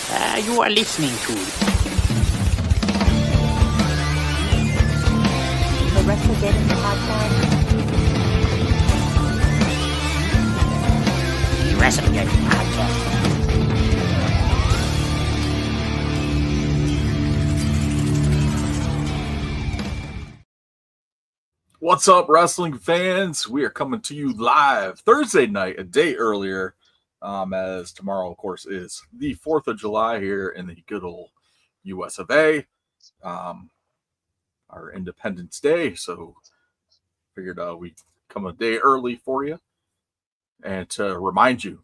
You are listening to The WrestleGeddon podcast. the WrestleGeddon podcast. What's up, wrestling fans? We are coming to you live Thursday night, a day earlier, as tomorrow, of course, is the 4th of July here in the good old US of A, our Independence Day. So figured we'd come a day early for you and to remind you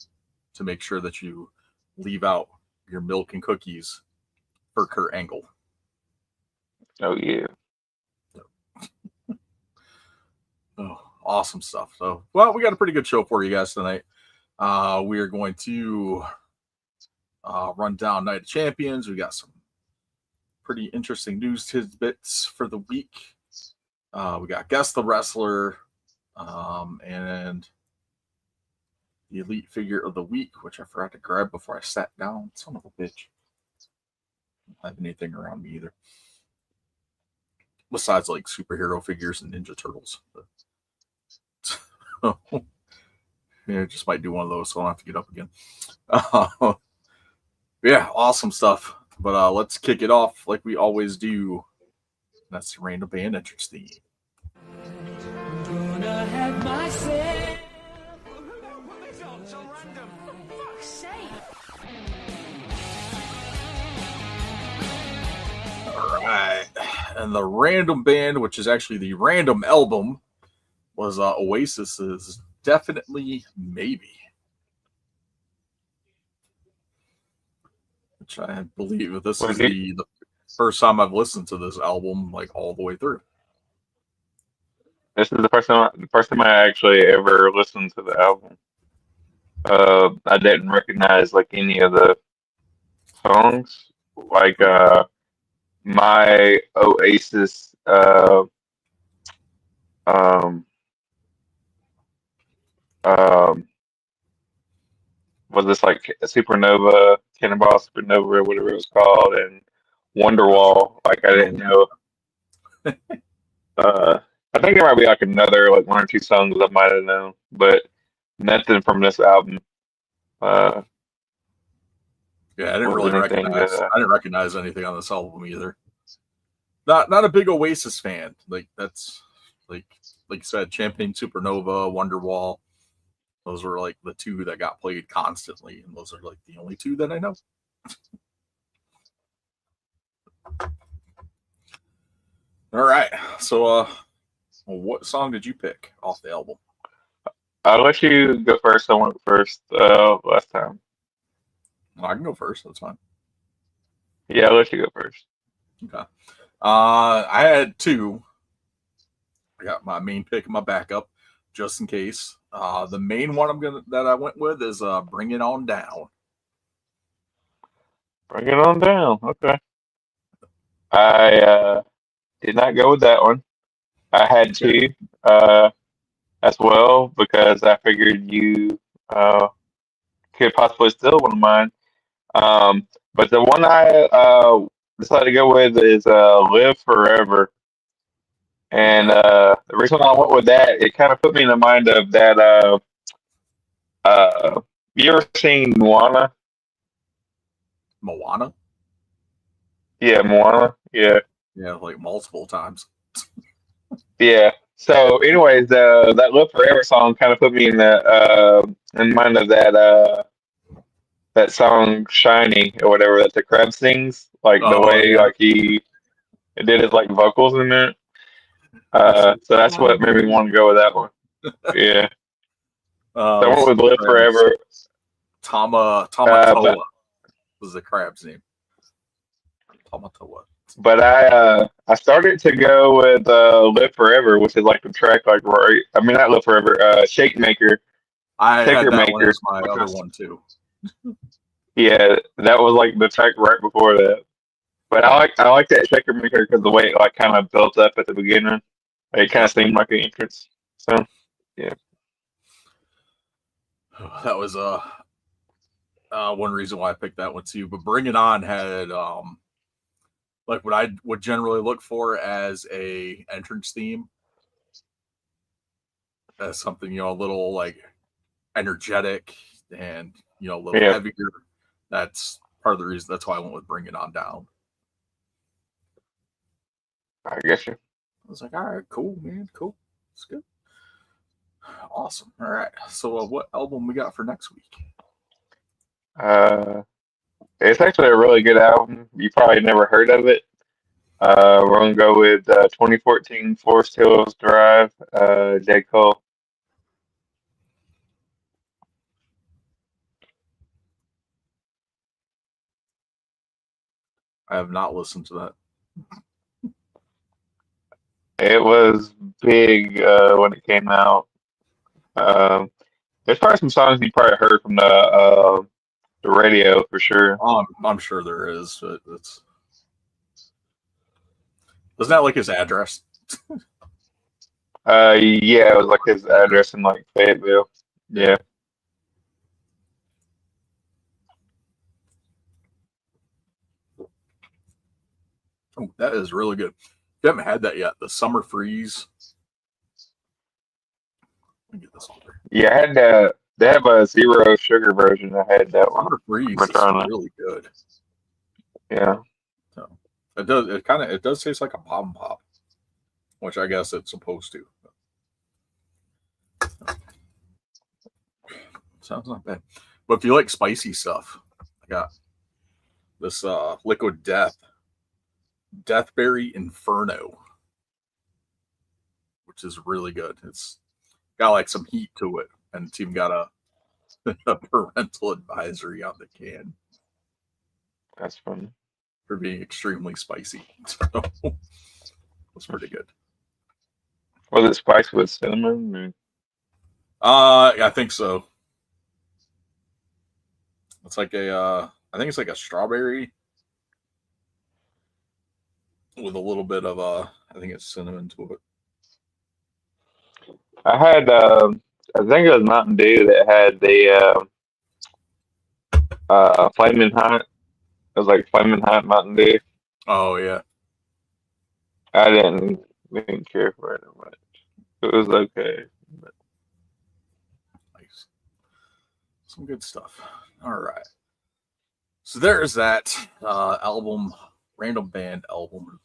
to make sure that you leave out your milk and cookies for Kurt Angle. Oh yeah. Oh, awesome stuff. So, well, we got a pretty good show for you guys tonight. We are going to run down Night of Champions. We got some pretty interesting news tidbits for the week. We got Guess the Wrestler and the Elite Figure of the Week, which I forgot to grab before I sat down. Son of a bitch. I don't have anything around me either. Besides like superhero figures and Ninja Turtles. Yeah, just might do one of those, so I don't have to get up again. Yeah, awesome stuff. But let's kick it off like we always do. That's the random band entrance theme. Gonna have myself. All right. And the random band, which is actually the random album, was Oasis's Definitely Maybe. Which I believe this is the first time I've listened to this album like all the way through. This is the first time I actually ever listened to the album. I didn't recognize like any of the songs. Like my Oasis was this like Supernova, Cannonball Supernova, or whatever it was called, and Wonderwall. Like I didn't know. I think there might be like another like one or two songs I might have known, but nothing from this album. Yeah, I didn't was really anything recognize. I didn't recognize anything on this album either. Not a big Oasis fan. Like that's like you said, Champagne Supernova, Wonderwall. Those were like the two that got played constantly, and those are like the only two that I know. All right, so what song did you pick off the album? I'll let you go first. I went first last time. Well, I can go first. That's fine. Yeah, I'll let you go first. Okay. I had two. I got my main pick and my backup, just in case. The main one that I went with is "Bring It On Down." Bring it on down. Okay. I did not go with that one. I had two as well because I figured you could possibly steal one of mine. But the one I decided to go with is "Live Forever." And the reason I went with that, it kind of put me in the mind of that. You ever seen Moana? Moana. Yeah, Moana. Yeah, Yeah, like multiple times. yeah. So, anyways, that "Live Forever" song kind of put me in mind of that song "Shiny" or whatever that the crab sings. Like the Oh way yeah. like he did his like vocals in it. So that's what made me want to go with that one. Yeah. So I went with "Live Forever." Tamatoa was the crab's name. Tamatoa. But I started to go with "Live Forever," which is like the track like right. I mean not "Live Forever," "Shake Maker." I had Shaker that one Maker. as my other one too. Yeah, that was like the track right before that. But I like that Shaker Maker because the way it like kind of built up at the beginning, it kind of seemed like an entrance. So yeah. That was one reason why I picked that one too. But Bring It On had like what I would generally look for as a entrance theme, as something a little like energetic and a little Yeah. heavier. That's part of the reason. That's why I went with Bring It On Down. I guess you. I was like, all right, cool, man, cool, it's good, awesome. All right, so what album we got for next week? It's actually a really good album. You probably never heard of it. We're gonna go with 2014 Forest Hills Drive, J. Cole. I have not listened to that. It was big when it came out. There's probably some songs you probably heard from the radio for sure. I'm sure there is, but isn't that like his address? Yeah, it was like his address in like Fayetteville. Yeah. Oh, that is really good. If you haven't had that yet, the Summer Freeze. Let me get this over. Yeah, I had they have a zero sugar version. I had that one. Summer Freeze is Madonna. really good. Yeah. So it does taste like a pop pop, which I guess it's supposed to. Sounds not bad. But if you like spicy stuff, I got this Liquid Deathberry Inferno, which is really good. It's got like some heat to it, and it's even got a parental advisory on the can That's funny. for being extremely spicy. So it's pretty good. Was it spiced with cinnamon? Or? I think so. It's like I think it's like a strawberry with a little bit of I think it's cinnamon to it. I had I think it was Mountain Dew that had the Flaming Hot. It was like Flaming Hot Mountain Dew. Oh yeah, I didn't care for it much. It was okay. But nice. Some good stuff. All right. So there's that album, random album.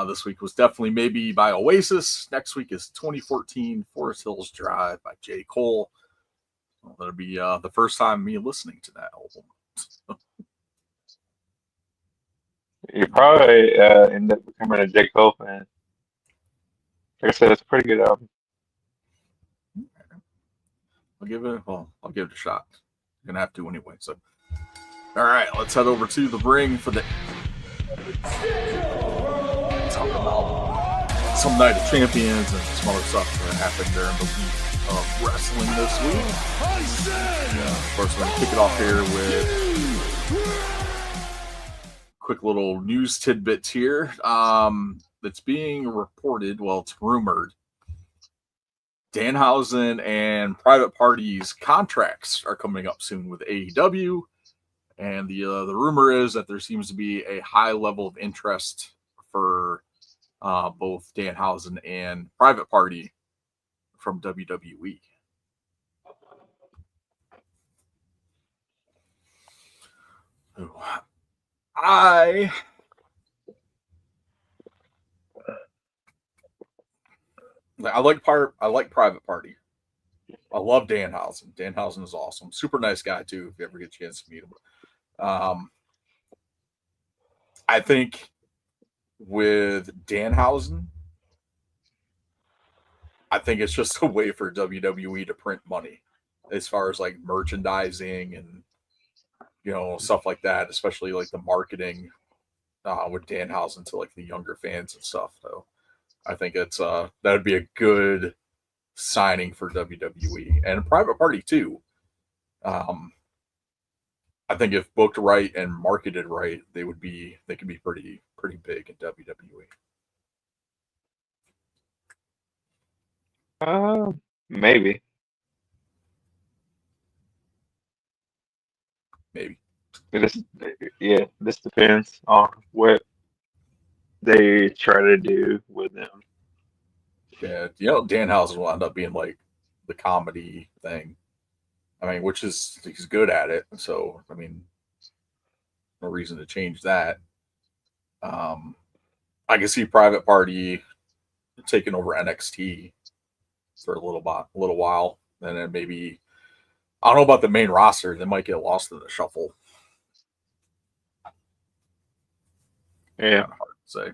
This week was definitely Maybe by Oasis. Next week is 2014 Forest Hills Drive by J. Cole. Well, that'll be the first time me listening to that album. you probably end up becoming a J. Cole fan. Like I said, it's a pretty good album. I'll give it a shot. I'm gonna have to anyway. So, all right, let's head over to the ring for the talk about some Night of Champions and some other stuff that happened during the week of wrestling this week. Yeah, of course, we're gonna kick it off here with quick little news tidbits here. That's being reported. Well, it's rumored. Danhausen and Private Party's contracts are coming up soon with AEW, and the rumor is that there seems to be a high level of interest for both Danhausen and Private Party from WWE. I like Private Party. I love Danhausen. Danhausen is awesome. Super nice guy too. If you ever get a chance to meet him, I think with Danhausen, I think it's just a way for WWE to print money, as far as like merchandising and stuff like that. Especially like the marketing with Danhausen to like the younger fans and stuff. So I think it's that'd be a good signing for WWE and Private Party too. I think if booked right and marketed right, they could be pretty big in WWE. Maybe. maybe. This depends on what they try to do with them. Yeah, Danhausen will end up being like the comedy thing. I mean, which is he's good at it. So I mean, no reason to change that. Um, I can see Private Party taking over NXT for a little while, and then maybe I don't know about the main roster. They might get lost in the shuffle. Yeah. Kind of hard to say.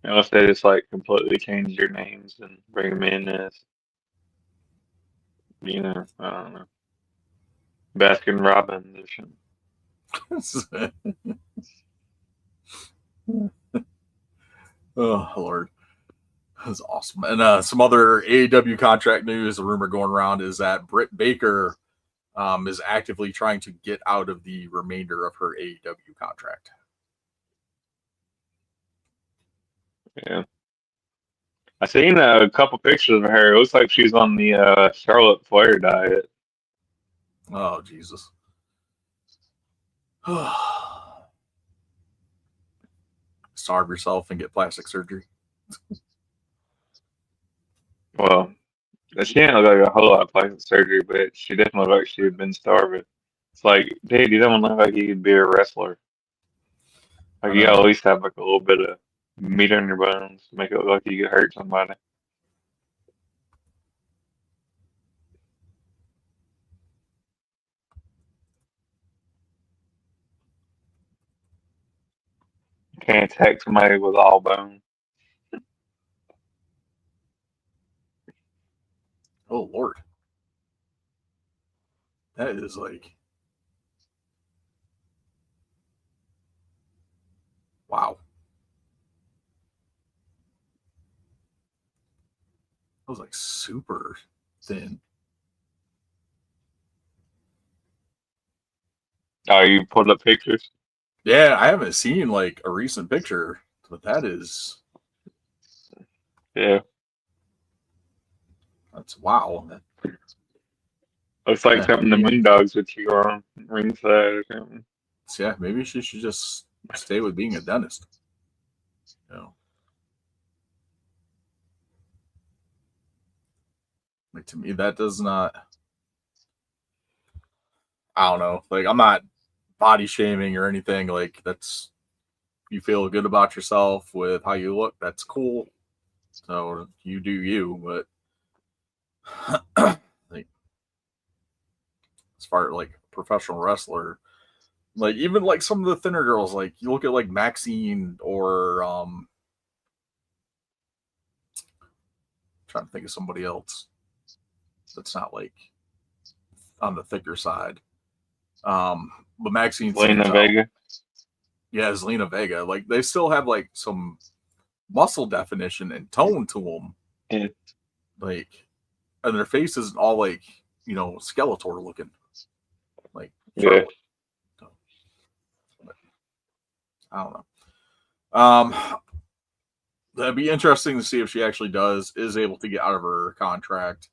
Unless they just like completely change their names and bring them in as, I don't know, Baskin Robbins or something. Oh Lord, that's awesome. And some other AEW contract news. The rumor going around is that Britt Baker is actively trying to get out of the remainder of her AEW contract. Yeah. I seen a couple pictures of her. It looks like she's on the Charlotte Flair diet. Oh Jesus. Starve yourself and get plastic surgery. Well, she didn't look like a whole lot of plastic surgery, but she definitely looked like she had been starving. It's like, dude, you don't look like you could be a wrestler. Like, you gotta at least have like a little bit of meat on your bones, make it look like you could hurt somebody. You can't attack somebody with all bone. Oh Lord. That is like wow. That was like super thin. Oh, you pulled up pictures? Yeah, I haven't seen like a recent picture, but that is Yeah. that's wow. Looks like Yeah, something the maybe, Moondogs would cheer on ringside or something. yeah, maybe she should just stay with being a dentist. You know. Like to me, that does not. I don't know. Like I'm not body shaming or anything. Like that's you feel good about yourself with how you look. That's cool. So you do you. But like as far as like professional wrestler, like even like some of the thinner girls, like you look at like Maxine or trying to think of somebody else that's not like on the thicker side. But Maxine Lena Vega. Yeah, Zelina Vega. Like they still have like some muscle definition and tone to them. Yeah. Like, and their face isn't all like Skeletor looking. Like, Yeah. I don't know. That'd be interesting to see if she actually is able to get out of her contract.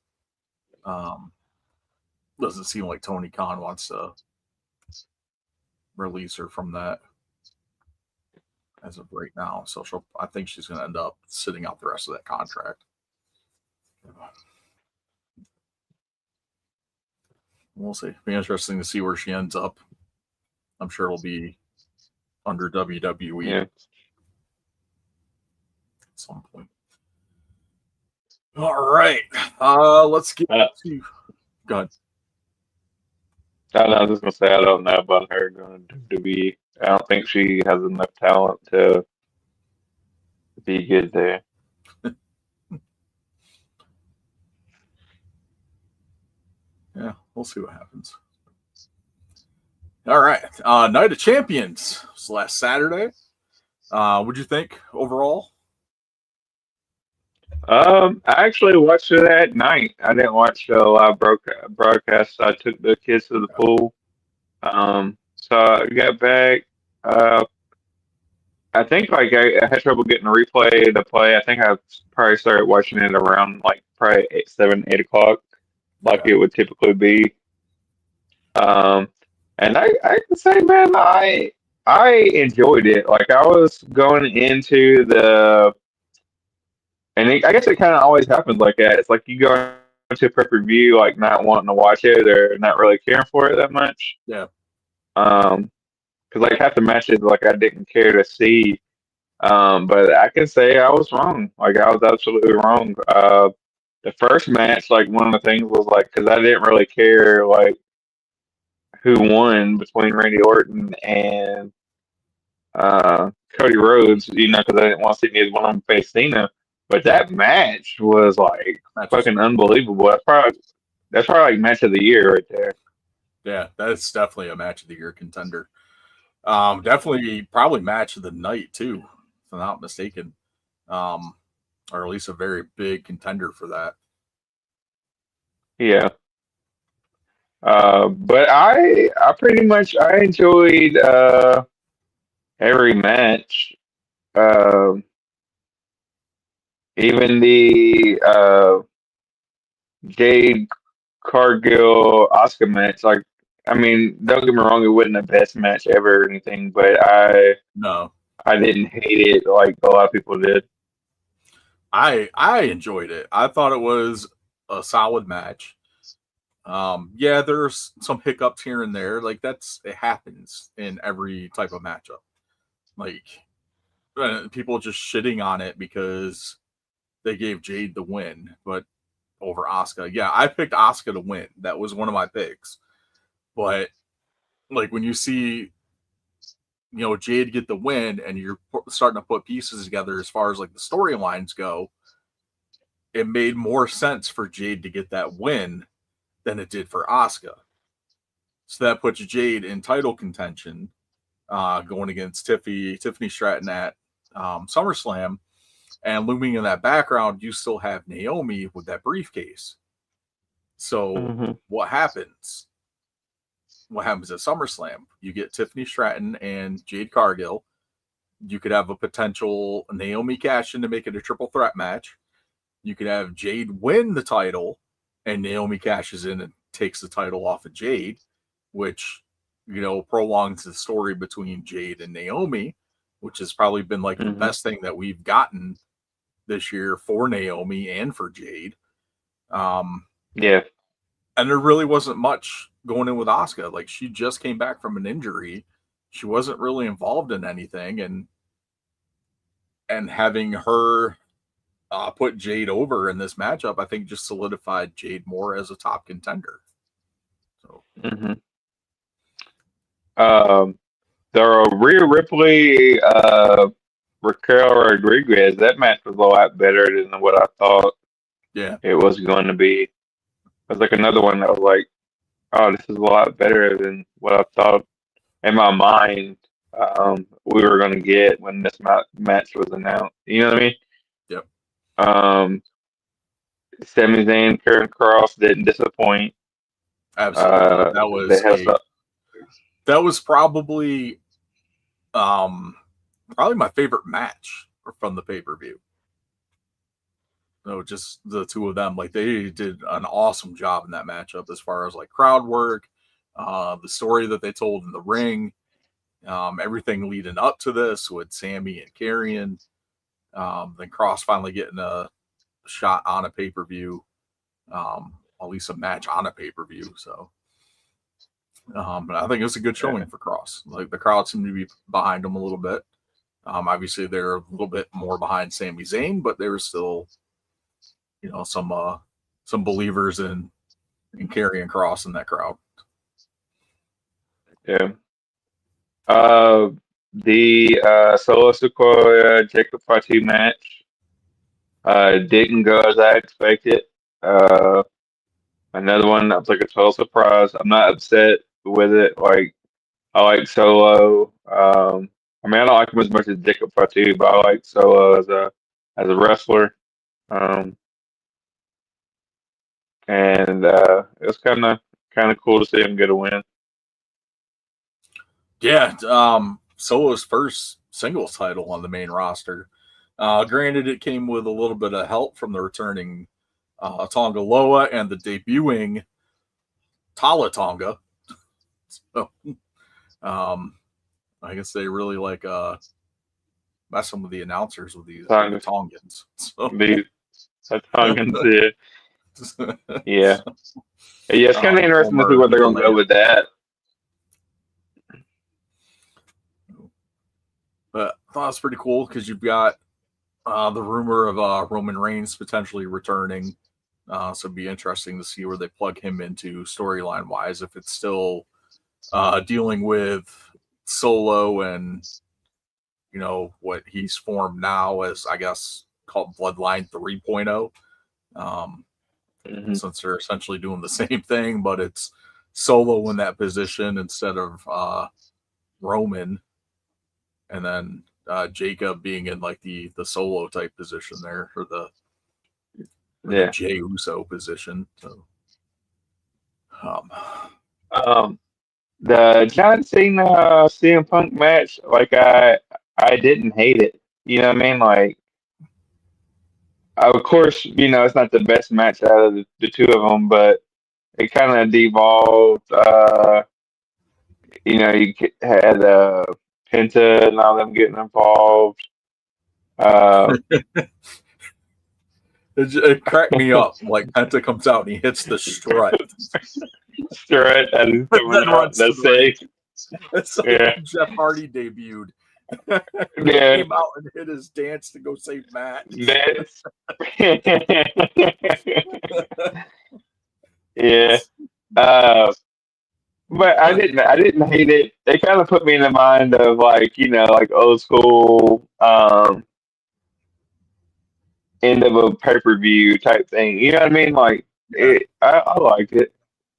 Doesn't seem like Tony Khan wants to release her from that as of right now. So I think she's going to end up sitting out the rest of that contract. We'll see. It'll be interesting to see where she ends up. I'm sure it'll be under WWE at some point. All right. Let's get to. Go ahead. I was just gonna say I don't know about her going to be. I don't think she has enough talent to be good there. Yeah, we'll see what happens. All right. Night of Champions was last Saturday. What'd you think overall? I actually watched it at night. I didn't watch the live broadcast. I took the kids to the pool. So I got back. I I think like I had trouble getting a replay to play. I think I probably started watching it around like probably 8 o'clock, like Okay. it would typically be. Um, and I can say, man, I enjoyed it. Like I was going into I guess it kind of always happens like that. It's like you go into a pay-per-view like not wanting to watch it or not really caring for it that much. Yeah. Because like half the matches like I didn't care to see. But I can say I was wrong. Like I was absolutely wrong. The first match, like one of the things was like because I didn't really care like who won between Randy Orton and Cody Rhodes, you know, because I didn't want to see neither one of them face Cena. But that match was like Match was- fucking unbelievable. That's probably like match of the year right there. Yeah, that's definitely a match of the year contender. Definitely probably match of the night too, if I'm not mistaken. Or at least a very big contender for that. Yeah. But I pretty much I enjoyed every match. Even the Jade Cargill Oscar match, like I mean, don't get me wrong, it wasn't the best match ever or anything, but No, I didn't hate it like a lot of people did. I enjoyed it. I thought it was a solid match. Yeah, there's some hiccups here and there. Like it happens in every type of matchup. Like people just shitting on it because they gave Jade the win, but over Asuka. Yeah, I picked Asuka to win. That was one of my picks. But like when you see, Jade get the win, and you're starting to put pieces together as far as like the storylines go, it made more sense for Jade to get that win than it did for Asuka. So that puts Jade in title contention, going against Tiffany Stratton at SummerSlam. And looming in that background, you still have Naomi with that briefcase. So what happens? What happens at SummerSlam? You get Tiffany Stratton and Jade Cargill. You could have a potential Naomi cash in to make it a triple threat match. You could have Jade win the title, and Naomi cashes in and takes the title off of Jade, which, prolongs the story between Jade and Naomi, which has probably been like the best thing that we've gotten this year for Naomi and for Jade. Yeah. And there really wasn't much going in with Asuka. Like, she just came back from an injury. She wasn't really involved in anything, and having her put Jade over in this matchup, I think just solidified Jade more as a top contender. So, the Rhea Ripley, Raquel Rodriguez, that match was a lot better than what I thought yeah, it was going to be. It was like another one that was like, oh, this is a lot better than what I thought in my mind we were going to get when this match was announced. You know what I mean? Yep. Sami Zayn, Karen Cross didn't disappoint. Absolutely. That was probably my favorite match from the pay-per-view. Just the two of them, like they did an awesome job in that matchup as far as like crowd work, the story that they told in the ring, everything leading up to this with Sami and Karrion, then Cross finally getting a shot on a pay-per-view, at least a match on a pay-per-view. So, but I think it was a good showing for Cross. Like the crowd seemed to be behind him a little bit. Obviously, they're a little bit more behind Sami Zayn, but they were still, some believers in Karrion Cross in that crowd. Yeah. The Solo Sikoa Jacob Fatu match didn't go as I expected. Another one that was like a total surprise. I'm not upset with it. Like I like Solo. I mean, I don't like him as much as Jacob Fatu, but I like Solo as a wrestler. And it was kind of cool to see him get a win. Yeah, Solo's first singles title on the main roster. Granted, it came with a little bit of help from the returning Tonga Loa and the debuting Tala Tonga. So, I guess they really like messing with the announcers with these Tongans. So. The Tongans, yeah. It's kind of interesting to see what they're going to go with that. But I thought it was pretty cool because you've got the rumor of Roman Reigns potentially returning. So it'd be interesting to see where they plug him into storyline wise. If it's still dealing with Solo and, you know, what he's formed now as, I guess, called Bloodline 3.0. Since they're essentially doing the same thing, but it's Solo in that position instead of Roman. And then Jacob being in like the Solo type position there, or the Jey Uso position. So, the John Cena CM Punk match, like I didn't hate it. You know what I mean? Like, of course, you know it's not the best match out of the two of them, but it kind of devolved. You know, you had Penta and all them getting involved. It cracked me up. Like Penta comes out and he hits the strut. Strut and then runs the safe. That's like Jeff Hardy debuted. He came out and hit his dance to go save Matt. Dance. But I didn't hate it. They kind of put me in the mind of like, you know, like old school end of a pay-per-view type thing. You know what I mean? Like I liked it.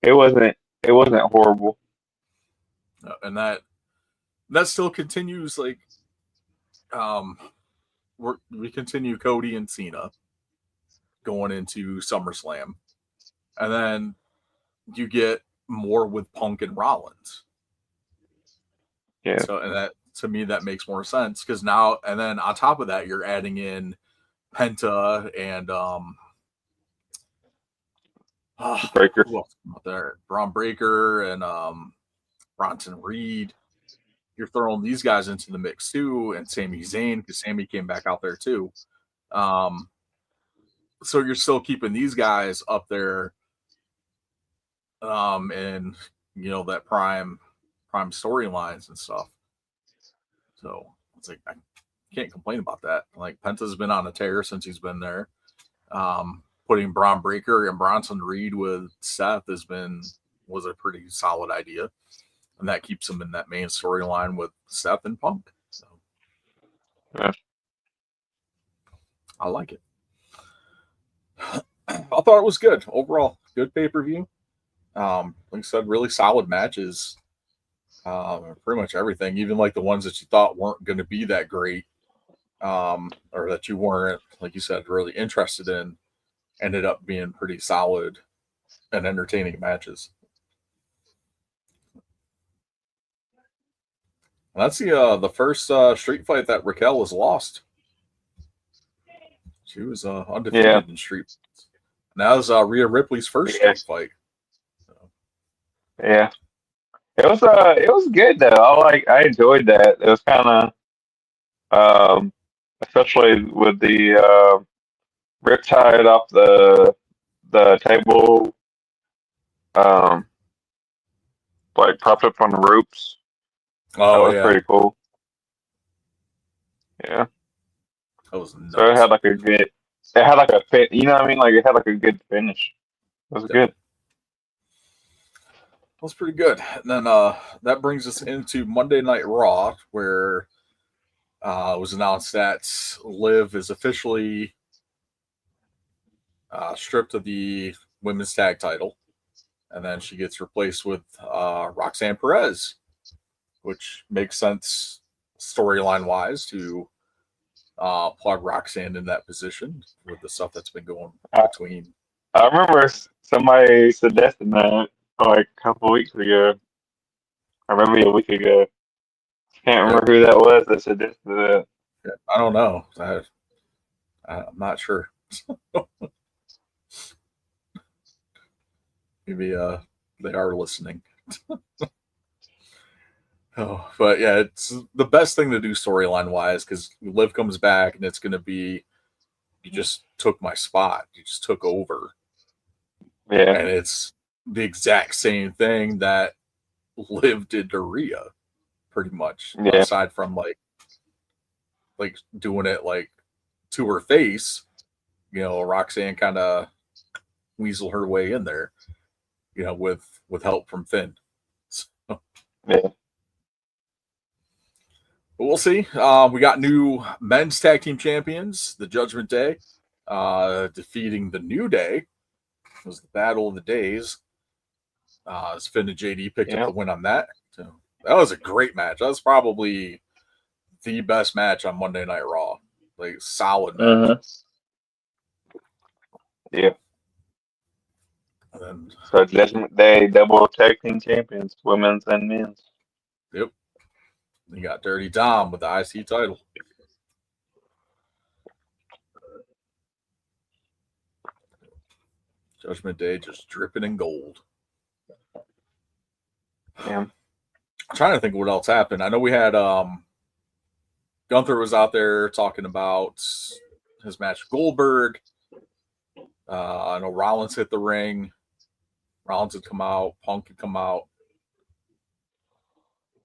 It wasn't horrible. And that still continues. Like, we continue Cody and Cena going into SummerSlam, and then you get more with Punk and Rollins. Yeah. So, and that to me that makes more sense because now, and then on top of that, you're adding in Penta and Breaker. Who else out there? Braun Breaker and Bronson Reed. You're throwing these guys into the mix too, and Sami Zayn because Sami came back out there too. So you're still keeping these guys up there, and you know that prime storylines and stuff. So it's like I can't complain about that. Like Penta's been on a tear since he's been there. Putting Braun Breaker and Bronson Reed with Seth was a pretty solid idea. And that keeps him in that main storyline with Seth and Punk. So I like it. I thought it was good. Overall, good pay-per-view. Like I said, really solid matches. Pretty much everything, even like the ones that you thought weren't going to be that great, or that you weren't, like you said, really interested in, ended up being pretty solid and entertaining matches. And that's the first street fight that Raquel has lost. She was undefeated in street. And that was Rhea Ripley's first street fight. So. Yeah, it was good though. I enjoyed that. It was kind of especially with the riptide off the table, like propped up on the ropes. Oh, that was pretty cool. Yeah. That was nuts. So it had like a fit, you know what I mean? Like it had like a good finish. It was good. That was pretty good. And then that brings us into Monday Night Raw, where it was announced that Liv is officially stripped of the women's tag title. And then she gets replaced with Roxanne Perez, which makes sense storyline wise to plug Roxanne in that position with the stuff that's been going between. I remember somebody suggesting that like a couple weeks ago, or maybe a week ago. Can't remember who that was that suggested that. I don't know. I'm not sure. Maybe they are listening. Oh, but yeah, it's the best thing to do storyline wise because Liv comes back and it's going to be you just took my spot. You just took over. Yeah. And it's the exact same thing that Liv did to Rhea, pretty much. Yeah. Aside from like doing it like to her face, Roxanne kind of weasel her way in there, with help from Finn. So, Yeah. but we'll see. We got new men's tag team champions, the Judgment Day, defeating the New Day. It was the battle of the days. As Finn and JD picked up the win on that. So that was a great match. That was probably the best match on Monday Night Raw. Like solid match. Yeah. And then, so Judgment Day double tag team champions, women's and men's. Yep. You got Dirty Dom with the IC title. Judgment Day just dripping in gold. Yeah. I'm trying to think of what else happened. I know we had Gunther was out there talking about his match with Goldberg. I know Rollins hit the ring. Rollins had come out. Punk had come out.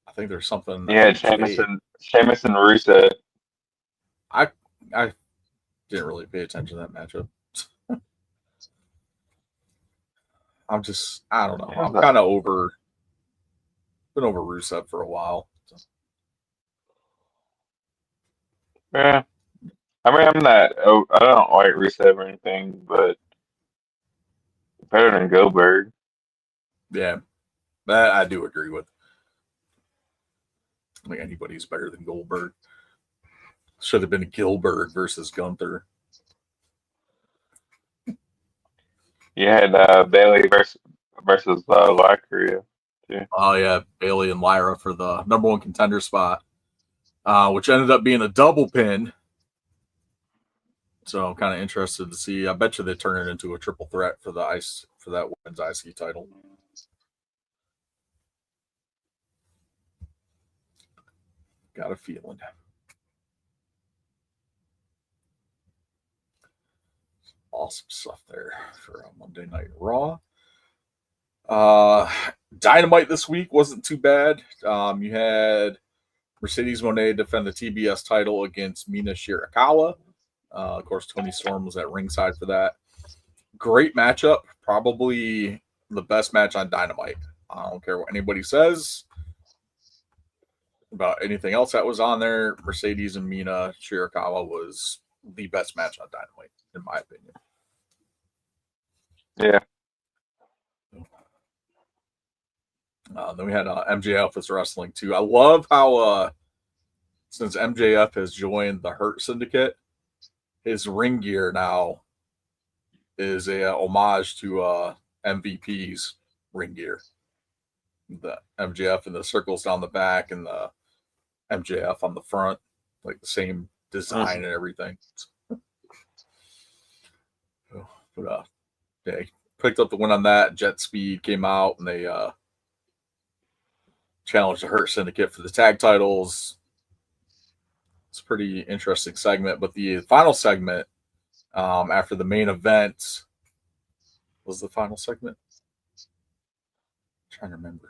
I think there's something. Yeah, Sheamus and Rusev. I didn't really pay attention to that matchup. I don't know. I'm kind of been over Rusev for a while. So. Yeah. I mean, I don't like Rusev or anything, but better than Goldberg. Yeah, that I do agree with. I think anybody's better than Goldberg. Should have been Gilbert versus Gunther. You had Bailey versus Lyra. Yeah. Oh yeah, Bailey and Lyra for the number one contender spot, which ended up being a double pin. So I'm kind of interested to see. I bet you they turn it into a triple threat for that women's IC title. Got a feeling. Awesome stuff there for Monday Night Raw. Dynamite this week wasn't too bad. You had Mercedes Moné defend the TBS title against Mina Shirakawa. Of course, Toni Storm was at ringside for that. Great matchup. Probably the best match on Dynamite. I don't care what anybody says about anything else that was on there. Mercedes and Mina Shirakawa was the best match on Dynamite, in my opinion. Yeah. Then we had MJF as wrestling too. I love how since MJF has joined the Hurt Syndicate, his ring gear now is a homage to MVP's ring gear. The MJF and the circles down the back and the MJF on the front, like the same design and everything. But they picked up the win on that. Jet Speed came out and they challenged the Hurt Syndicate for the tag titles. It's a pretty interesting segment. But the final segment after the main event was the final segment. I'm trying to remember.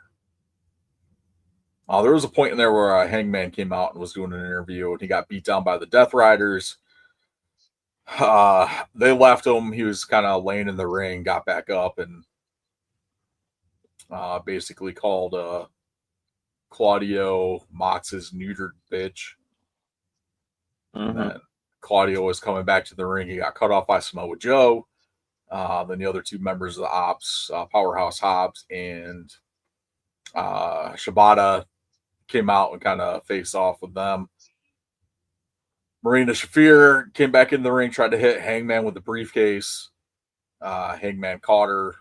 There was a point in there where Hangman came out and was doing an interview and he got beat down by the Death Riders. They left him. He was kind of laying in the ring, got back up and basically called Claudio Mox's neutered bitch. Mm-hmm. And then Claudio was coming back to the ring. He got cut off by Samoa Joe. Then the other two members of the Ops, Powerhouse Hobbs and Shibata, came out and kind of faced off with them. Marina Shafir came back in the ring, tried to hit Hangman with the briefcase. Hangman caught her,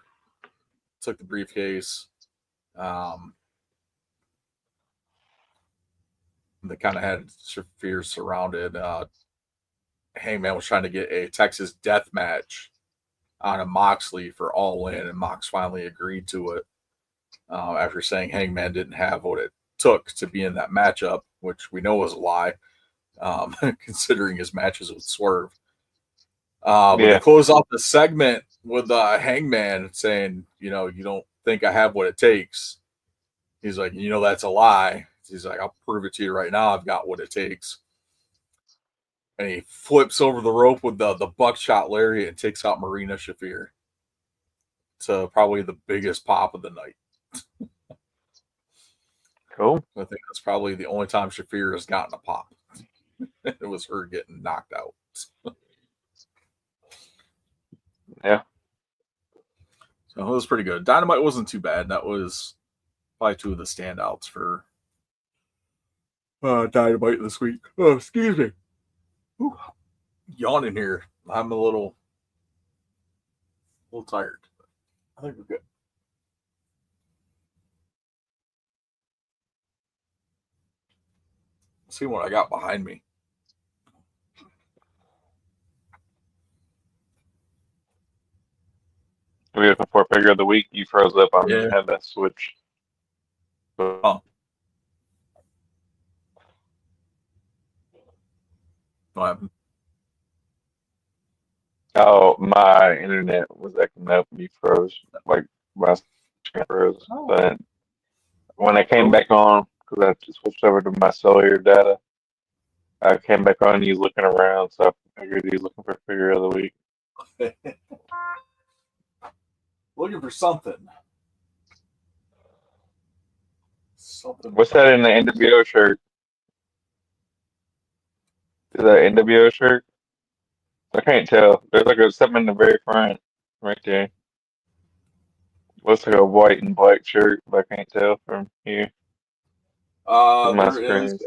took the briefcase. They kind of had Shafir surrounded. Hangman was trying to get a Texas death match on a Moxley for All In, and Mox finally agreed to it after saying Hangman didn't have what it took to be in that matchup, which we know was a lie, considering his matches with Swerve. But they close off the segment with Hangman saying, you don't think I have what it takes. He's like, that's a lie. He's like, I'll prove it to you right now. I've got what it takes. And he flips over the rope with the buckshot lariat and takes out Marina Shafir to probably the biggest pop of the night. Cool. I think that's probably the only time Shafir has gotten a pop. It was her getting knocked out. Yeah. So it was pretty good. Dynamite wasn't too bad. That was probably two of the standouts for Dynamite this week. Oh, excuse me. Ooh, yawning here. I'm a little tired. I think we're good. Let's see what I got behind me. We have a figure of the week. You froze up on me. Yeah. Had that switch. Oh. What happened? Oh, my internet was acting up. You froze. Like, my screen froze. Oh. But when I came back on, because I just switched over to my cellular data, I came back on and he's looking around, so I figured he's looking for figure of the week. Looking for something. What's that in the NWO shirt? Is that an NWO shirt? I can't tell. There's like something in the very front, right there. Looks like a white and black shirt, but I can't tell from here. There is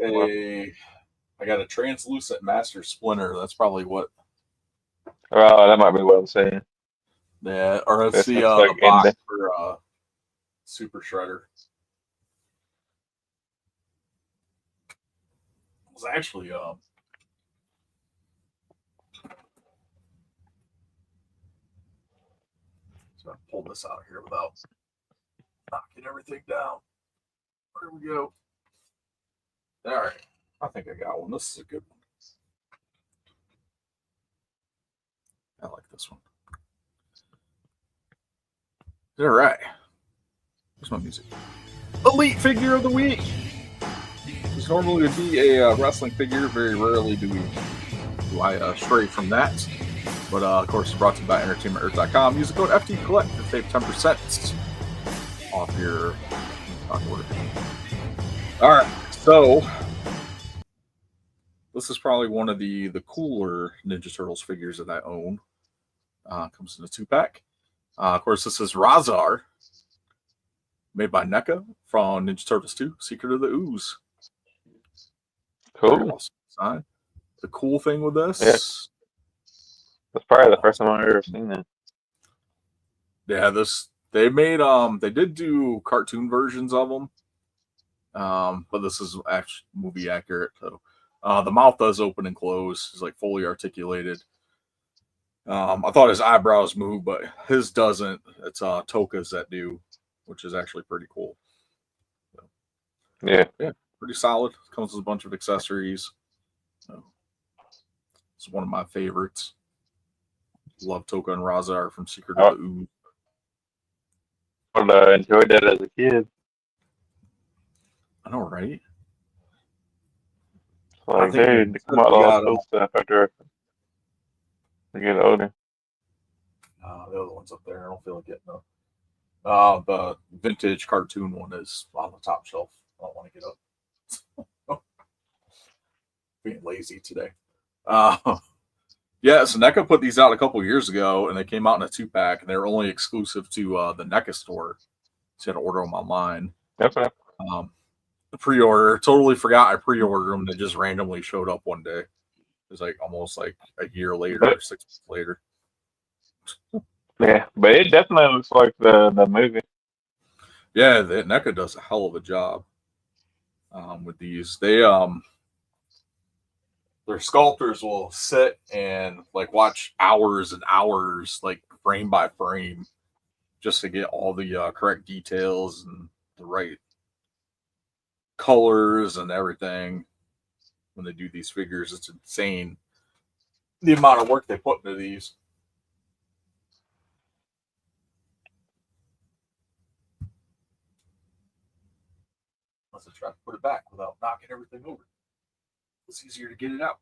I got a translucent Master Splinter. That's probably what. Oh, that might be what I'm saying. Yeah, or let's see like the box for Super Shredder. It was actually so I pull this out here without knocking everything down. There we go. All right. I think I got one. This is a good one. I like this one. All right. Where's my music? Elite figure of the week. This normally would be a wrestling figure. Very rarely do I stray from that. But of course, it's brought to you by EntertainmentEarth.com. Use the code FTCollect to save 10% off your order. All right. So this is probably one of the cooler Ninja Turtles figures that I own. Comes in a 2-pack. Of course, this is Razar, made by NECA from Ninja Turtles 2, Secret of the Ooze. Cool. Awesome. The cool thing with this, that's probably the first time I've ever seen that. Yeah, they made they did do cartoon versions of them, but this is actually movie accurate. So the mouth does open and close; it's like fully articulated. I thought his eyebrows move, but his doesn't. It's Toka's that do, which is actually pretty cool. So, yeah, pretty solid. Comes with a bunch of accessories. So, it's one of my favorites. Love Toka and Razar from Secret of the Ooze. I enjoyed that as a kid. I know, right? Like, dude, they come out with all cool stuff after I get older. The other one's up there. I don't feel like getting them. The vintage cartoon one is on the top shelf. I don't want to get up. Being lazy today. Yeah, so NECA put these out a couple years ago, and they came out in a 2-pack, and they were only exclusive to the NECA store. So you had to order them online. Okay. Pre-order. Totally forgot I pre-ordered them. They just randomly showed up one day. It was like almost like a year later or 6 months later. Yeah, but it definitely looks like the movie. Yeah, NECA does a hell of a job. with these. Their sculptors will sit and like watch hours and hours, like frame by frame, just to get all the correct details and the right colors and everything. When they do these figures, it's insane the amount of work they put into these. Unless I try to put it back without knocking everything over. It's easier to get it out.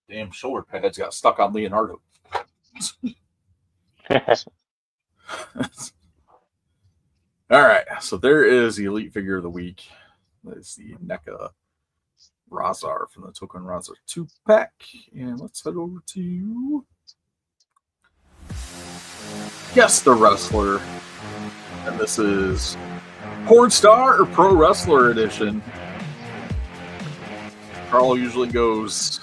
Damn shoulder pads got stuck on Leonardo. All right, so there is the Elite Figure of the Week. That's the NECA Razar from the Token Razar 2-pack. And let's head over to Guess the Wrestler. And this is Porn Star or Pro Wrestler Edition. Carl usually goes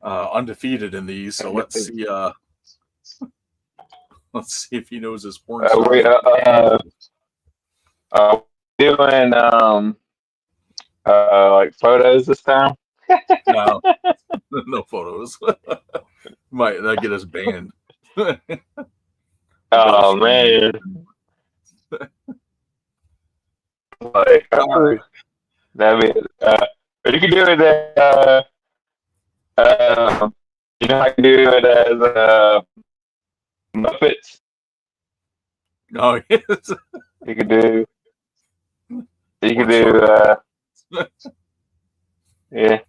undefeated in these, so let's see. Let's see if he knows his porn star. Doing like photos this time? No, no photos. Might that get us banned? Oh man! Like, that means, but you can do it. You know, I can do it as Muppets. Oh, yes. You can do. Yeah.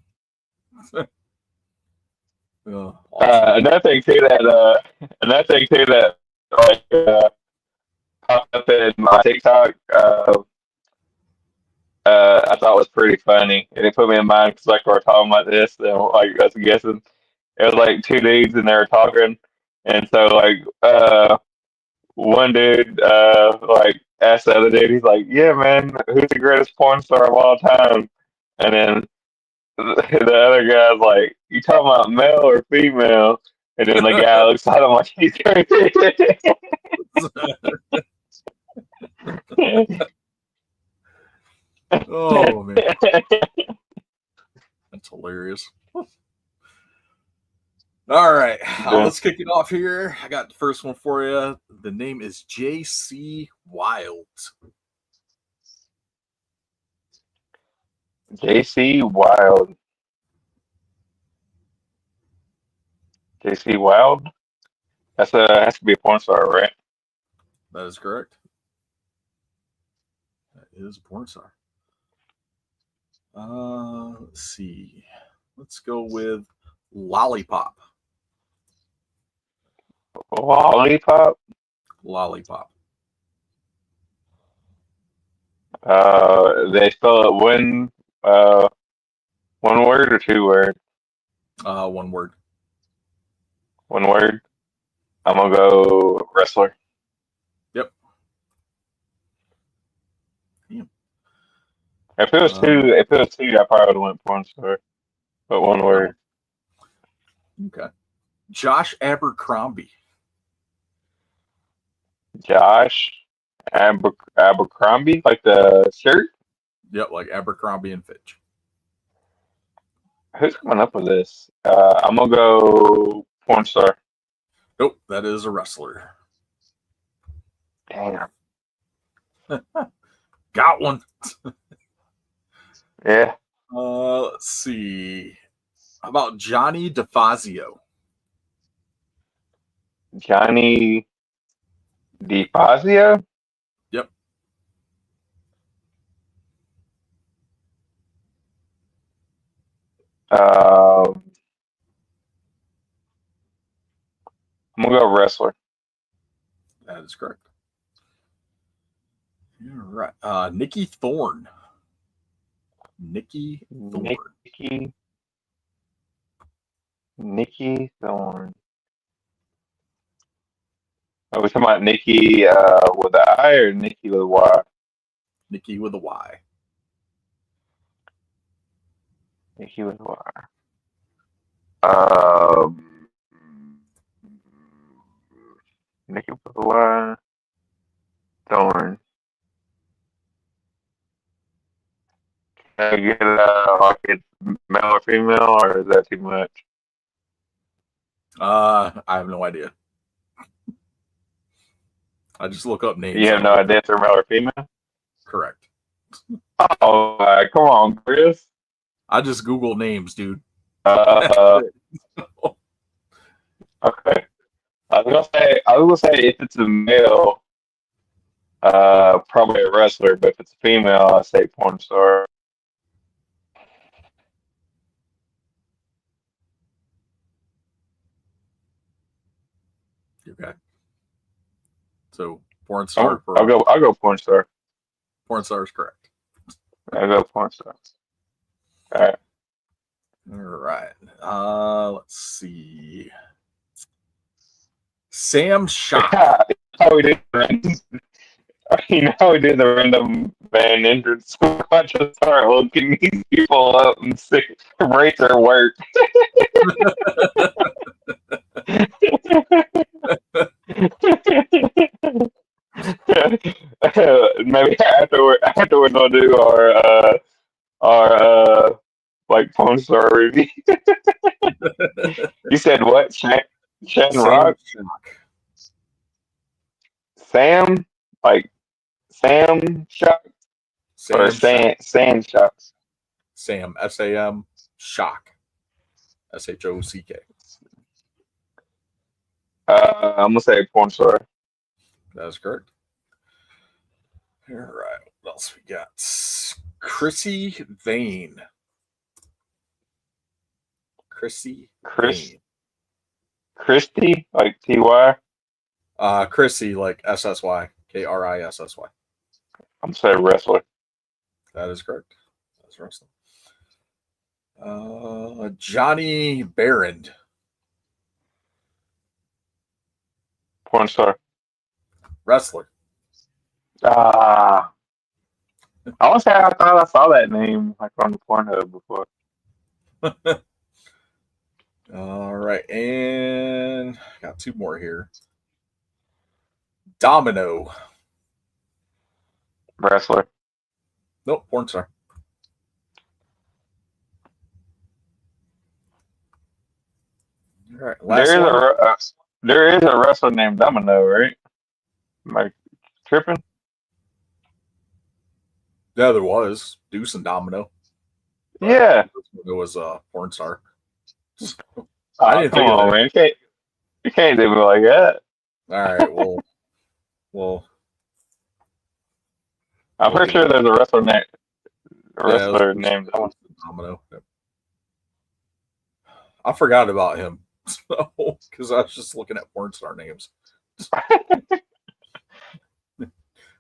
Oh, awesome. Another thing too that like popped up in my TikTok. I thought was pretty funny, and it put me in mind because like we were talking about this, and like I was guessing, it was like two dudes and they were talking, and so like one dude like asked the other dude, he's like, "Yeah, man, who's the greatest porn star of all time?" And then the other guy's like, "You talking about male or female?" And then the guy looks at him like he's crazy. Oh man, that's hilarious. All right, let's kick it off here. I got the first one for you. The name is JC Wild. JC Wild. JC Wild? Has to be a porn star, right? That is correct. That is a porn star. Let's see. Let's go with Lollipop. Lollipop? Lollipop. They spell it one word or two word? One word. One word. I'm gonna go wrestler. Yep. Damn. If it was two, I probably would have went porn star. But one word. Okay. Josh Abercrombie. Josh Abercrombie, like the shirt. Yep, like Abercrombie and Fitch. Who's coming up with this? I'm gonna go porn star. Nope, that is a wrestler. Damn. Got one. Yeah. Let's see. How about Johnny DeFazio? Johnny DeFazio? Yep. I'm gonna go wrestler. That is correct. You're right. Nikki Thorne. Nikki Thorne. Nikki Thorne. Are we talking about Nikki with an I or Nikki with a Y? Nikki with a Y. Nikki with a Y. Nikki with a Y. Thorn. Can I get like it's male or female, or is that too much? I have no idea. I just look up names. You have no idea if they're male or female? Correct. Oh, come on, Chris. I just Google names, dude. Okay. I was gonna say if it's a male, probably a wrestler, but if it's a female, I say porn star. Okay. So porn star. I'll go porn star. Porn star is correct. I'll go porn star. All right. All right. Let's see. Sam Shock. How we did we did the random band entrance. I just start looking these people up and rate their work. Maybe afterwards we'll do our like porn star review. You said what? Shannon Rock? Sam? Like Sam Shock? Or Sand Shocks? Sam, S-A-M, Shock. S-H-O-C-K. I'm gonna say porn star. That is correct. All right. What else we got? Chrissy Vane. Chrissy Vane. Christy, like T-Y? Chrissy, like S-S-Y. K-R-I-S-S-Y. I'm saying wrestler. That is correct. That's wrestling. Johnny Barrand. Porn star. Wrestler. I want to say I thought I saw that name like on the Pornhub before. All right, and got two more here. Domino. Wrestler. Nope, porn star. All right, there is a wrestler named Domino, right? Am I tripping? Yeah, there was Deuce and Domino. Yeah, it was a porn star. I didn't think of it. Man. You can't do me like that. All right, well, I'm pretty sure there's a wrestler named Domino. I forgot about him because I was just looking at porn star names.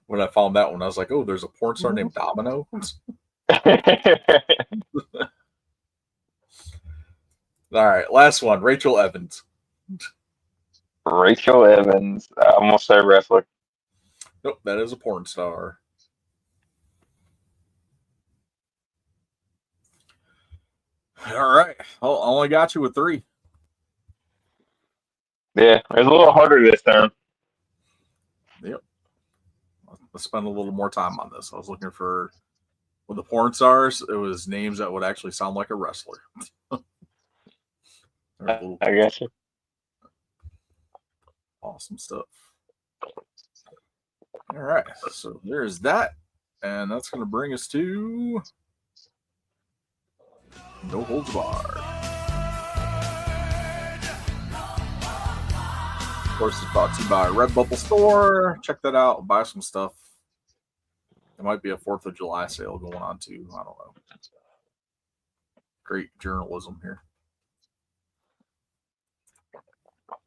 When I found that one, I was like, "Oh, there's a porn star named Domino." All right, last one. Rachel Evans. Rachel Evans. I'm gonna say wrestler. Nope, that is a porn star. All right. I only got you with 3. Yeah, it's a little harder this time. Yep. Let's spend a little more time on this. I was looking for, with the porn stars, it was names that would actually sound like a wrestler. I guess. Awesome stuff. All right. So there's that. And that's going to bring us to No Holds Barred. Of course, it's brought to you by Redbubble Store. Check that out. Buy some stuff. There might be a 4th of July sale going on too. I don't know. Great journalism here.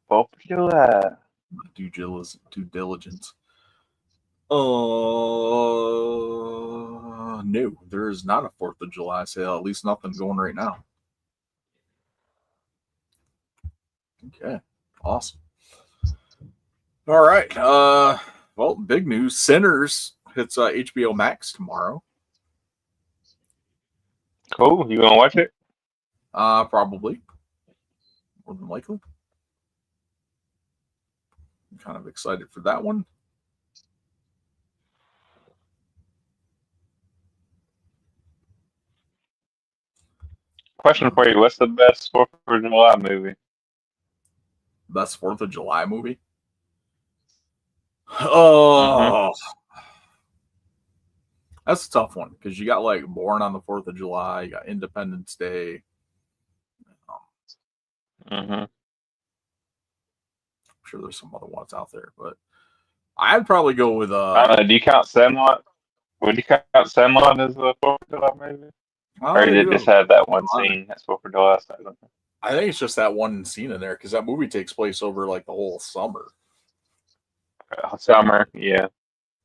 4th of July. Due diligence. No, there is not a 4th of July sale. At least nothing going right now. Okay, awesome. All right. Well, big news. Sinners hits HBO Max tomorrow. Cool. You gonna watch it? Probably. More than likely. I'm kind of excited for that one. Question for you: what's the best 4th of July movie? Best 4th of July movie? Mm-hmm. Oh, that's a tough one because you got like Born on the 4th of July, you got Independence Day. Mm-hmm. I'm sure there's some other ones out there, but I'd probably go with I don't know. Do you count Sandlot? Would you count Sandlot as a 4th of July movie, or did it just have that one scene that's 4th of July? I think it's just that one scene in there because that movie takes place over like the whole summer. Summer, yeah.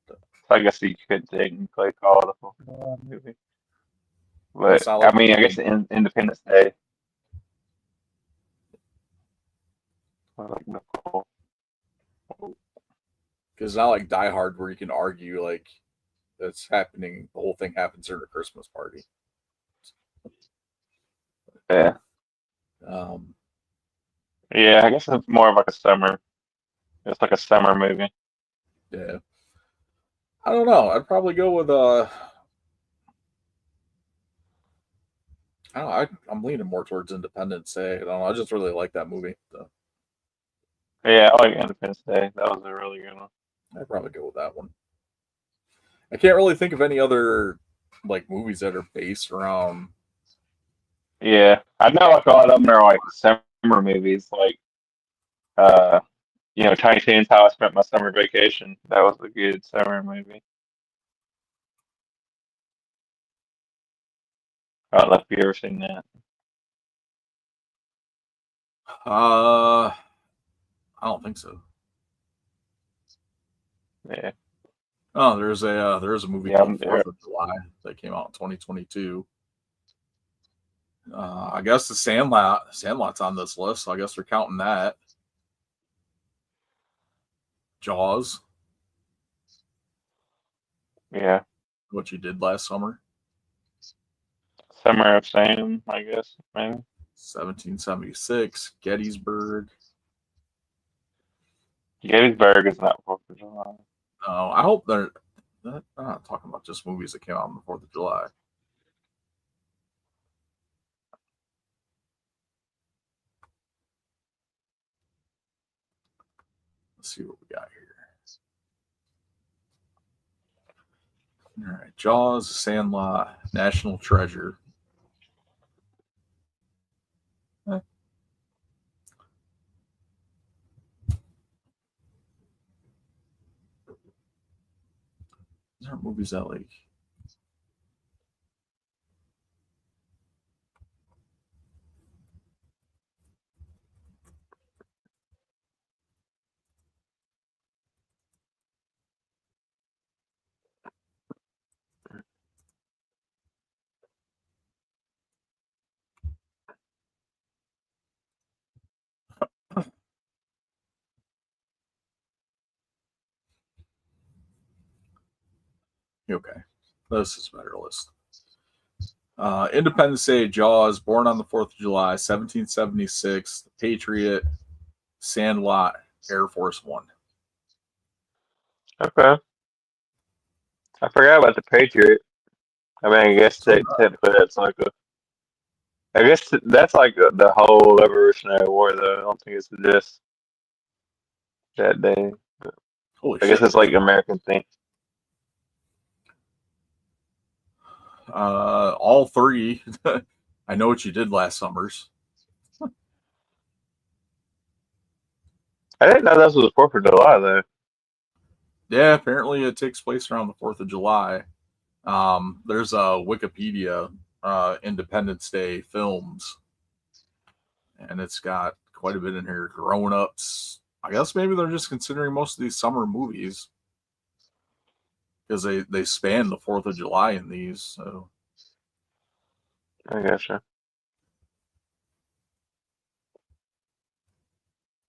So I guess you could technically call it a 4th of July movie. But It's not I like mean, I guess Independence Day. I like Nicole. because it's not like Die Hard where you can argue like that's happening. The whole thing happens during a Christmas party. Yeah, Um, yeah. I guess it's more of like a summer. It's like a summer movie. yeah, I don't know. I'd probably go with I don't know, I'm leaning more towards Independence Day. I don't know. I just really like that movie. So Yeah, I like Independence Day. That was a really good one. I'd probably go with that one. I can't really think of any other like movies that are based around. Yeah, I know like a lot of them are like summer movies, like uh, Tiny Toons, How I Spent My Summer Vacation. That was a good summer movie. I don't know if you ever seen that. I don't think so. Yeah, Oh, there's a movie yeah, called Fourth of July that came out in 2022. I guess the Sandlot's on this list, so I guess we're counting that. Jaws, yeah. what you did last summer, Summer of Sam, I guess, maybe. 1776, Gettysburg. Gettysburg is not 4th of July. I hope they're not talking about just movies that came out on the 4th of July. Let's see what we got here. All right, Jaws, Sandlot, National Treasure. Eh. These aren't movies that like. Okay, this is a better list. Independence Day, Jaws, Born on the 4th of July, 1776, The Patriot, Sandlot, Air Force One. Okay. I forgot about the Patriot. I mean, I guess So, technically that's like a. I guess that's like the whole Revolutionary War, though. I don't think it's just that day. holy I guess shit. it's like American thing. All three. I Know What You Did Last Summers. I didn't know this was 4th of July, though. Yeah, apparently it takes place around the 4th of July. There's a Wikipedia Independence Day films, and it's got quite a bit in here. Grown ups. I guess maybe they're just considering most of these summer movies because they span the 4th of July in these. So I gotcha.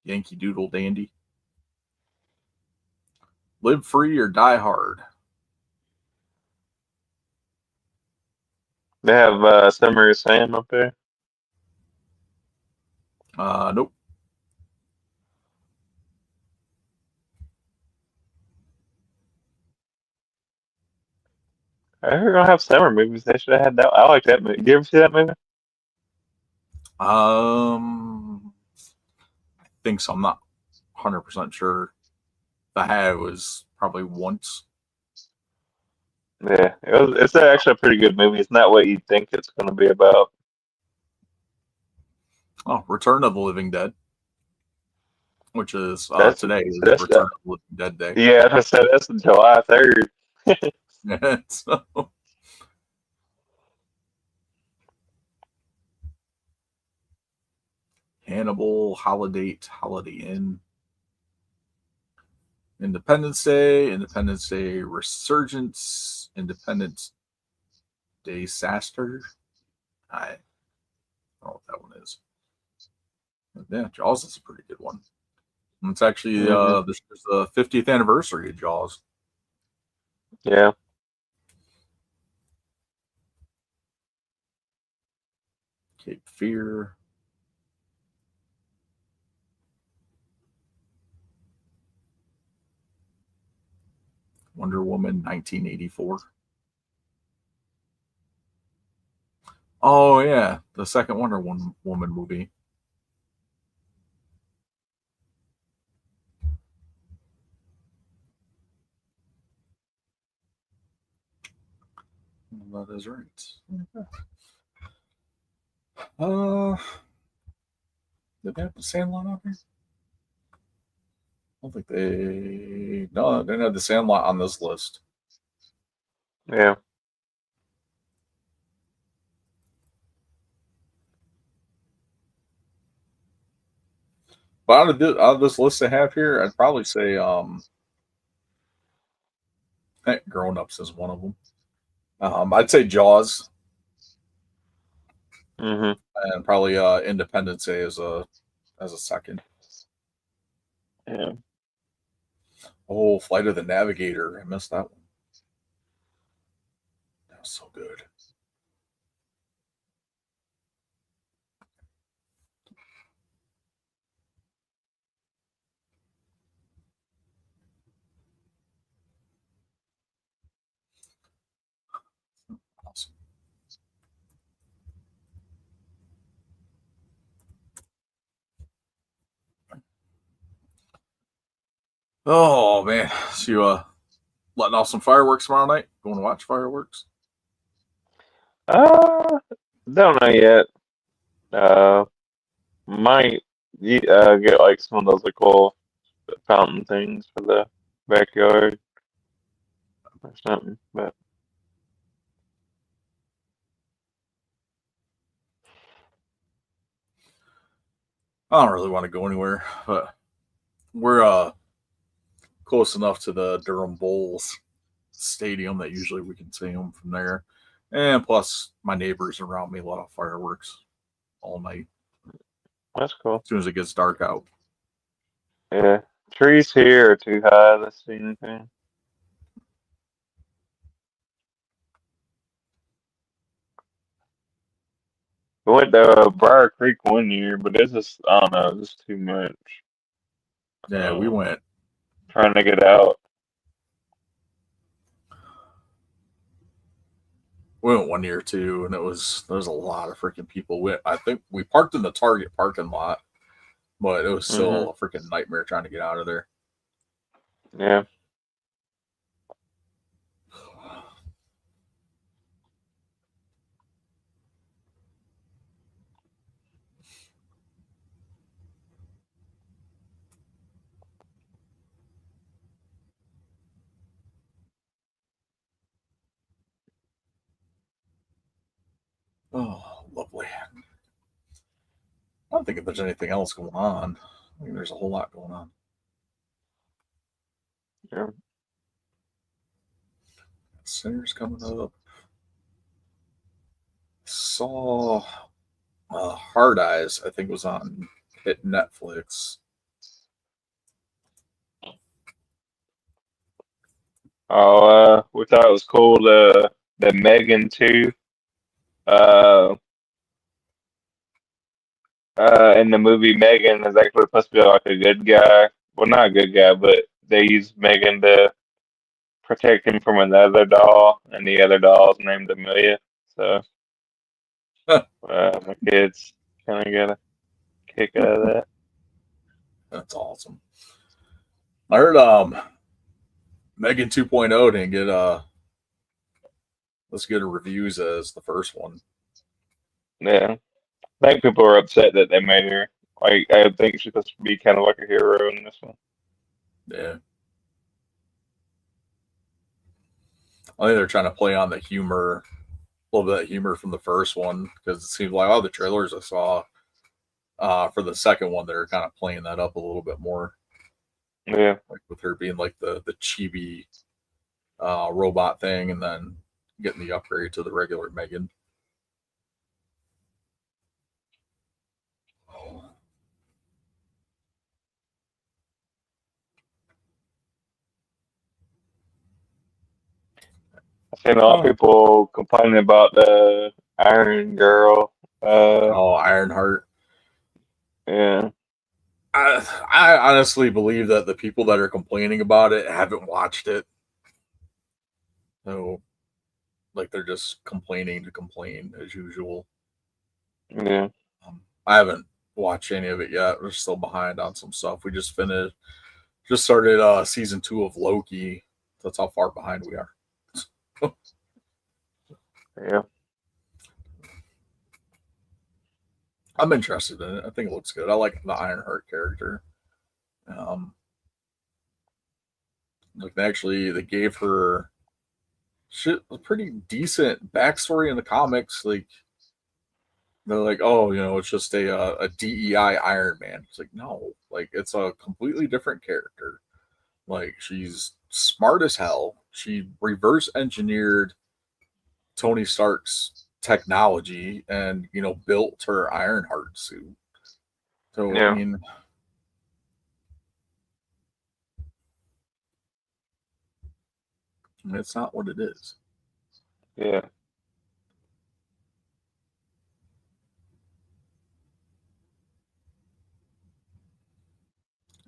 Yankee Doodle Dandy. Live Free or Die Hard. They have Summer of Sam up there. Nope. I heard we're gonna have summer movies. They should have had that. I like that movie. Did you ever see that movie? I think so. I'm not 100% sure. If I had, it was probably once. Yeah, it's actually a pretty good movie. It's not what you think it's gonna be about. Oh, Return of the Living Dead, which is That's today is that's Return of the Living Dead Day. yeah. I said that's July 3rd. So, Hannibal, Holiday Inn, Independence Day Resurgence, Independence Day Saster. I don't know what that one is. But yeah, Jaws is a pretty good one. And it's actually this is the 50th anniversary of Jaws. Yeah. Cape Fear. Wonder Woman 1984. Oh yeah, the second Wonder Woman movie. That is right. Did they have the Sandlot on here? I don't think they. No, they didn't have the Sandlot on this list. Yeah. But out of this list they have here, I'd probably say Grown Ups is one of them. I'd say Jaws, Mm-hmm. and probably Independence Day as a second. Yeah. Oh, Flight of the Navigator. I missed that one. That was so good. Awesome. Oh man, so you letting off some fireworks tomorrow night? Going to watch fireworks? Don't know yet. Might get like some of those like cool fountain things for the backyard or something. But I don't really want to go anywhere, but we're close enough to the Durham Bulls stadium that usually we can see them from there. And plus, my neighbors around me let off fireworks all night that's cool. as soon as it gets dark out. Yeah. Trees here are too high to see anything. We went to Briar Creek one year, but it's just I don't know, it's too much. Yeah, we went. Trying to get out. We went 1 year too, and there's a lot of freaking people. I think we parked in the Target parking lot, but it was still a freaking nightmare trying to get out of there. Yeah. Oh, lovely. I don't think if there's anything else going on. I mean, there's a whole lot going on. Yeah. Sinners coming up. Saw Hard Eyes, I think was on hit Netflix. Oh, we thought it was cool the Megan 2. in the movie, Megan is actually supposed to be like a good guy. Well, not a good guy, but they use Megan to protect him from another doll, and the other doll's named Amelia. So my kids kind of get a kick out of that. That's awesome. I heard Megan 2.0 didn't get as good reviews as the first one. Yeah, I think people are upset that they made her. Like, I think she's supposed to be kind of like a hero in this one. Yeah. I think they're trying to play on the humor, a little bit of humor from the first one, because it seems like all the trailers I saw for the second one, they're kind of playing that up a little bit more. Yeah. Like with her being like the chibi robot thing, and then getting the upgrade to the regular Megan. I've seen a lot of people complaining about the Iron Girl. Ironheart. Yeah. I honestly believe that the people that are complaining about it haven't watched it. So, like, they're just complaining to complain as usual. Yeah. I haven't watched any of it yet. We're still behind on some stuff. We just started season 2 of Loki. That's how far behind we are. Yeah. I'm interested in it. I think it looks good. I like the Ironheart character. Like they gave her a pretty decent backstory in the comics. Like, they're like, oh, it's just a DEI Iron Man. It's like, no, like, it's a completely different character. Like, she's smart as hell. She reverse engineered Tony Stark's technology and built her Ironheart suit. So Yeah. I mean, it's not what it is. Yeah.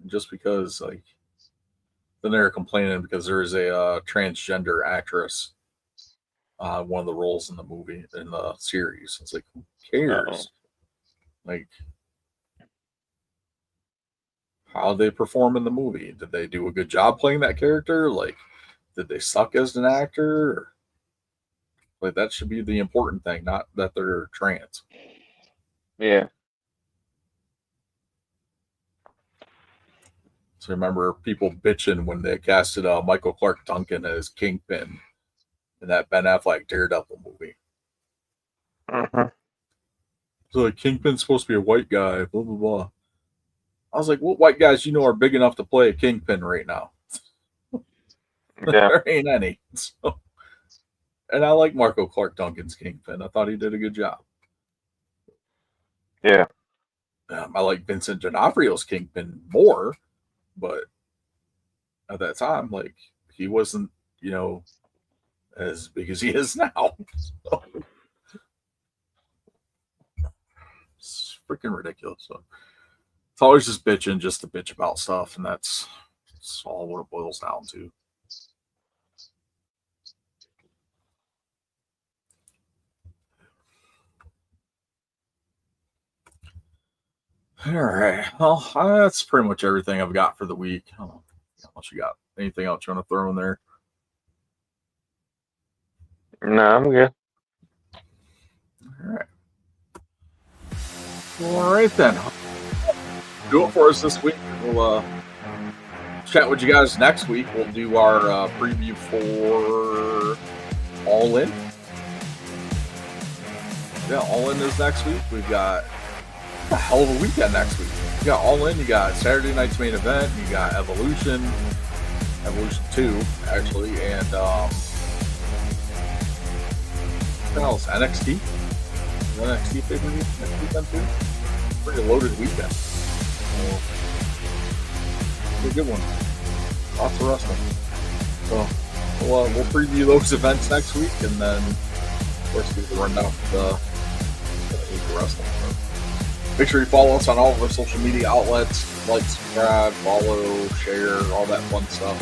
Just because, like, then they're complaining because there is a transgender actress one of the roles in the movie, in the series. It's like, who cares? Like, how did they perform in the movie? Did they do a good job playing that character? Like, did they suck as an actor? Like, that should be the important thing, not that they're trans. Yeah. So remember people bitching when they casted Michael Clark Duncan as Kingpin in that Ben Affleck Daredevil movie. Uh-huh. So, like, Kingpin's supposed to be a white guy, blah, blah, blah. I was like, what white guys are big enough to play a Kingpin right now? Yeah. There ain't any. So, and I like Michael Clark Duncan's Kingpin. I thought he did a good job. Yeah. I like Vincent D'Onofrio's Kingpin more, but at that time, like, he wasn't, as big as he is now. So, it's freaking ridiculous. So, it's always just bitching just to bitch about stuff, and that's all what it boils down to. All right. Well, that's pretty much everything I've got for the week. Unless you got anything else you want to throw in there. No, I'm good. All right. All right, then. Do it for us this week. We'll chat with you guys next week. We'll do our preview for All In. Yeah, All In is next week. We've got a hell of a weekend next week. You got All In, you got Saturday night's main event, you got Evolution 2, actually, and what the hell is NXT? NXT pay-per-view next weekend too? Pretty loaded weekend. So, a good one. Lots of wrestling. So we'll preview those events next week, and then of course we can run down the wrestling. Make sure you follow us on all of our social media outlets. Like, subscribe, follow, share, all that fun stuff.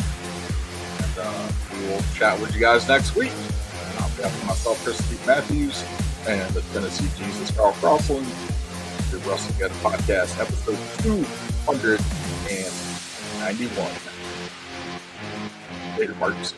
And we will chat with you guys next week. On behalf of myself, Chris Steve Matthews, and the Tennessee Jesus, Carl Crossland, the Wrestling Get Podcast, episode 291. Later, Marcus.